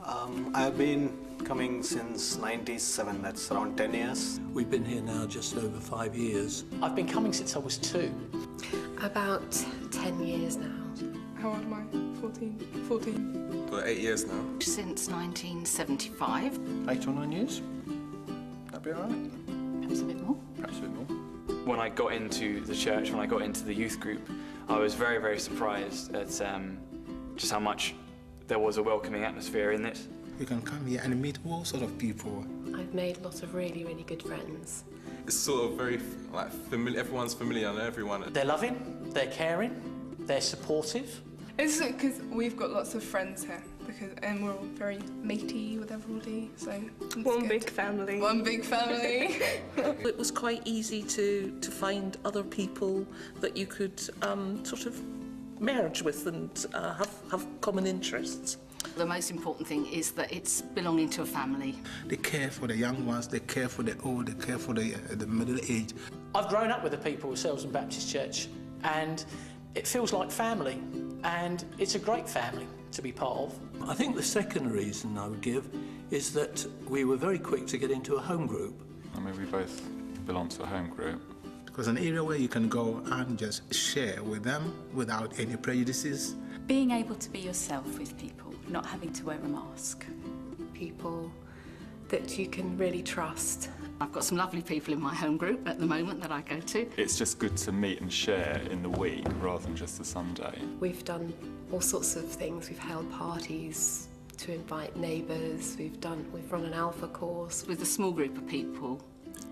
I've been coming since '97, that's around 10 years. We've been here now just over 5 years. I've been coming since I was 2. About 10 years now. How old am I? 14? For 8 years now. Since 1975. 8 or 9 years? That'd be all right. Perhaps a bit more. Perhaps a bit more. When I got into the church, when I got into the youth group, I was very, very surprised at just how much there was a welcoming atmosphere in this. You can come here and meet all sorts of people. I've made lots of really, really good friends. It's sort of very, like, familiar. Everyone's familiar and everyone. They're loving, they're caring, they're supportive. It's because we've got lots of friends here, and we're all very matey with everybody, so One big family. One big family. It was quite easy to find other people that you could sort of merge with and have common interests. The most important thing is that it's belonging to a family. They care for the young ones, they care for the old, they care for the middle age. I've grown up with the people of Selsdon Baptist Church, and it feels like family, and it's a great family to be part of. I think the second reason I would give is that we were very quick to get into a home group. I mean, we both belong to a home group. Because an area where you can go and just share with them without any prejudices. Being able to be yourself with people, not having to wear a mask. People that you can really trust. I've got some lovely people in my home group at the moment that I go to. It's just good to meet and share in the week rather than just a Sunday. We've done all sorts of things. We've held parties to invite neighbours. We've run an alpha course. With a small group of people,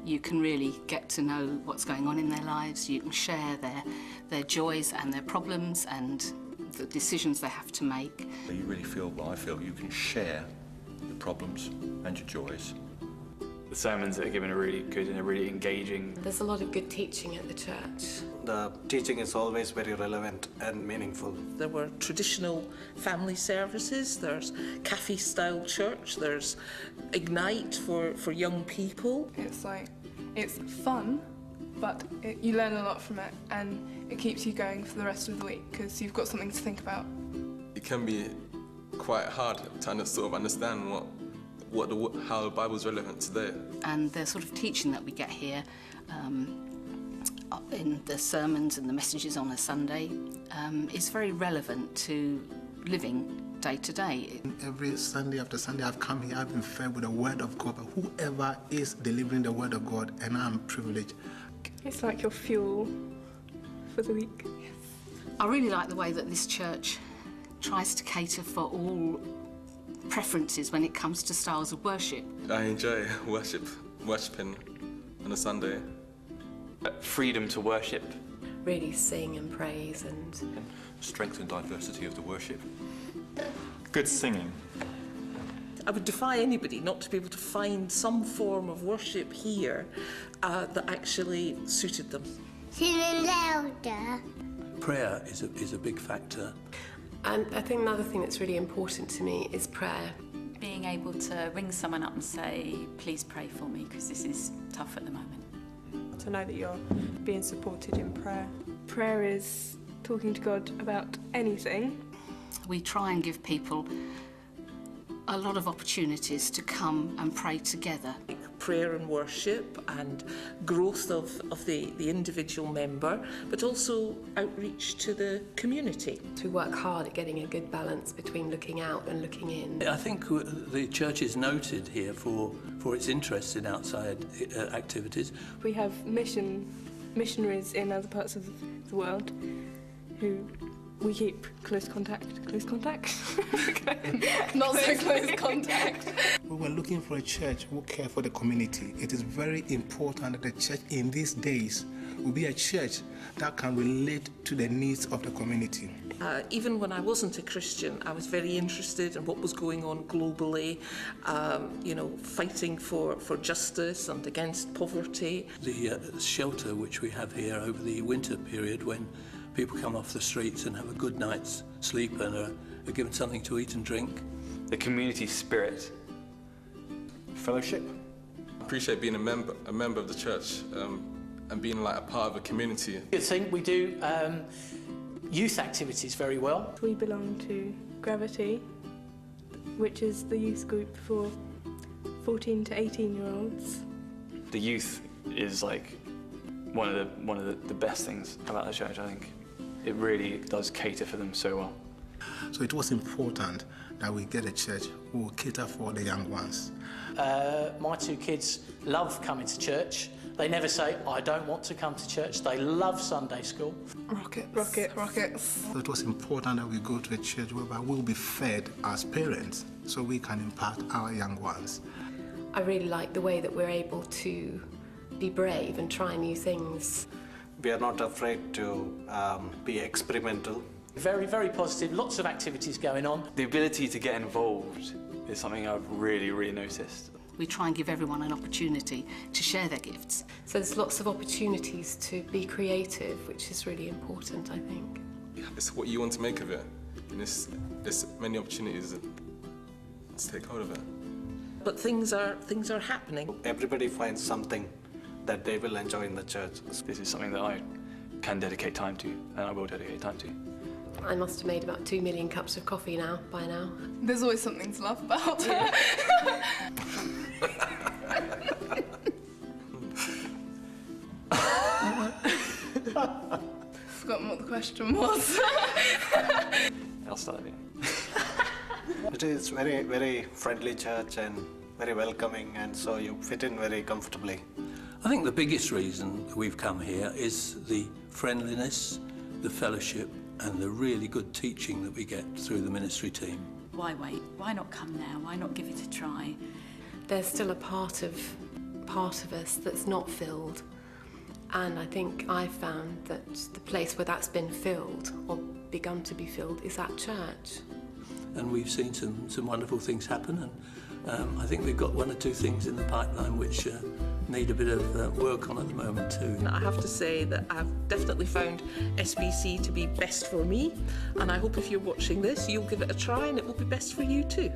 you can really get to know what's going on in their lives. You can share their joys and their problems and the decisions they have to make. You really feel, well, I feel you can share your problems and your joys. The sermons that are given are really good and are really engaging. There's a lot of good teaching at the church. The teaching is always very relevant and meaningful. There were traditional family services, there's cafe-style church, there's Ignite for young people. It's fun, but you learn a lot from it, and it keeps you going for the rest of the week because you've got something to think about. It can be quite hard to sort of understand how the Bible's relevant today. And the sort of teaching that we get here in the sermons and the messages on a Sunday is very relevant to living day to day. Every Sunday after Sunday I've come here, I've been fed with the Word of God, but whoever is delivering the Word of God, and I'm privileged. It's like your fuel for the week. Yes. I really like the way that this church tries to cater for all preferences when it comes to styles of worship. I enjoy worshipping on a Sunday. Freedom to worship. Really sing and praise and Strength and diversity of the worship. Good singing. I would defy anybody not to be able to find some form of worship here that actually suited them. Singing louder. Prayer is a big factor. And I think another thing that's really important to me is prayer. Being able to ring someone up and say, please pray for me, because this is tough at the moment. To know that you're being supported in prayer. Prayer is talking to God about anything. We try and give people a lot of opportunities to come and pray together. Prayer and worship and growth of the individual member, but also outreach to the community. To work hard at getting a good balance between looking out and looking in. I think the church is noted here for its interest in outside activities. We have missionaries in other parts of the world who we keep close contact. Not so close contact. We were looking for a church who care for the community. It is very important that the church in these days will be a church that can relate to the needs of the community. Even when I wasn't a Christian, I was very interested in what was going on globally, fighting for justice and against poverty. The shelter which we have here over the winter period, when people come off the streets and have a good night's sleep and are given something to eat and drink. The community spirit. Fellowship. I appreciate being a member of the church and being like a part of a community. Good thing, we do youth activities very well. We belong to Gravity. which is the youth group for 14 to 18-year-olds. The youth is like one of the best things about the church, I think. It really does cater for them so well. So it was important that we get a church who will cater for the young ones. My two kids love coming to church. They never say, I don't want to come to church. They love Sunday school. Rockets. So it was important that we go to a church whereby we'll be fed as parents so we can impact our young ones. I really like the way that we're able to be brave and try new things. We are not afraid to be experimental. Very, very positive, lots of activities going on. The ability to get involved is something I've really noticed. We try and give everyone an opportunity to share their gifts. So there's lots of opportunities to be creative, which is really important, I think. It's what you want to make of it. And there's many opportunities to take hold of it. But things are happening. Everybody finds something that they will enjoy in the church. This is something that I can dedicate time to, and I will dedicate time to. I must have made about 2 million cups of coffee by now. There's always something to laugh about. Yeah. Forgotten what the question was. I'll start again. It is very, very friendly church and very welcoming, and so you fit in very comfortably. I think the biggest reason we've come here is the friendliness, the fellowship, and the really good teaching that we get through the ministry team. Why wait? Why not come now? Why not give it a try? There's still a part of us that's not filled, and I think I've found that the place where that's been filled or begun to be filled is at church. And we've seen some wonderful things happen, and I think we've got one or two things in the pipeline which need a bit of work on at the moment too. I have to say that I've definitely found SBC to be best for me, and I hope if you're watching this, you'll give it a try and it will be best for you too.